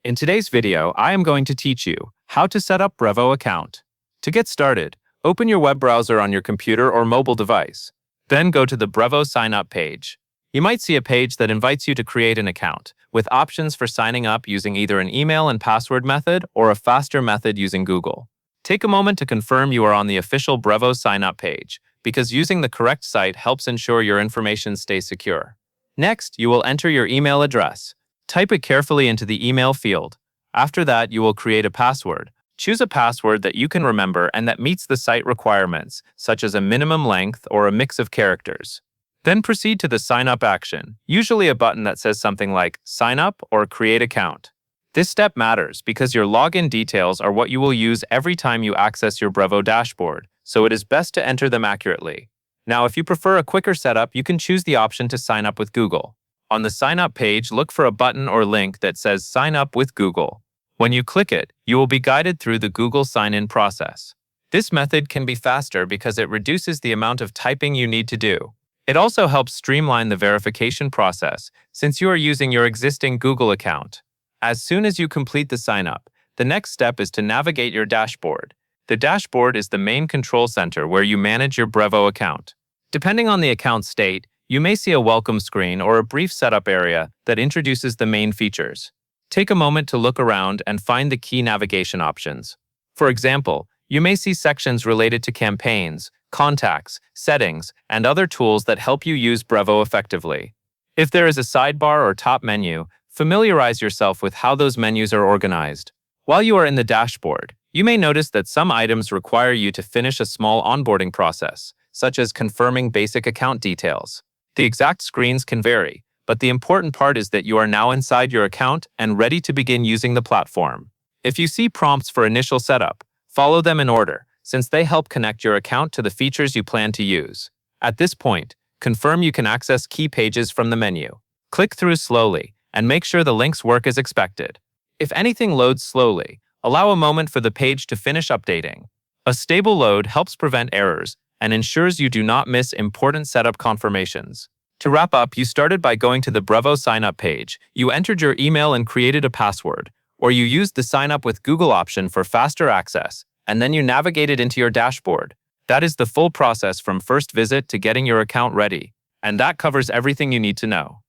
In today's video, I am going to teach you how to set up Brevo account. To get started, open your web browser on your computer or mobile device. Then go to the Brevo sign up page. You might see a page that invites you to create an account, with options for signing up using either an email and password method or a faster method using Google. Take a moment to confirm you are on the official Brevo sign up page, because using the correct site helps ensure your information stays secure. Next, you will enter your email address. Type it carefully into the email field. After that, you will create a password. Choose a password that you can remember and that meets the site requirements, such as a minimum length or a mix of characters. Then proceed to the sign up action, usually a button that says something like sign up or create account. This step matters because your login details are what you will use every time you access your Brevo dashboard, so it is best to enter them accurately. Now, if you prefer a quicker setup, you can choose the option to sign up with Google. On the sign up page, look for a button or link that says sign up with Google. When you click it, you will be guided through the Google sign-in process. This method can be faster because it reduces the amount of typing you need to do. It also helps streamline the verification process since you are using your existing Google account. As soon as you complete the sign-up, the next step is to navigate your dashboard. The dashboard is the main control center where you manage your Brevo account. Depending on the account state, you may see a welcome screen or a brief setup area that introduces the main features. Take a moment to look around and find the key navigation options. For example, you may see sections related to campaigns, contacts, settings, and other tools that help you use Brevo effectively. If there is a sidebar or top menu, familiarize yourself with how those menus are organized. While you are in the dashboard, you may notice that some items require you to finish a small onboarding process, such as confirming basic account details. The exact screens can vary, but the important part is that you are now inside your account and ready to begin using the platform. If you see prompts for initial setup, follow them in order, since they help connect your account to the features you plan to use. At this point, confirm you can access key pages from the menu. Click through slowly, and make sure the links work as expected. If anything loads slowly, allow a moment for the page to finish updating. A stable load helps prevent errors and ensures you do not miss important setup confirmations. To wrap up, you started by going to the Brevo sign-up page, you entered your email and created a password, or you used the sign up with Google option for faster access, and then you navigated into your dashboard. That is the full process from first visit to getting your account ready, and that covers everything you need to know.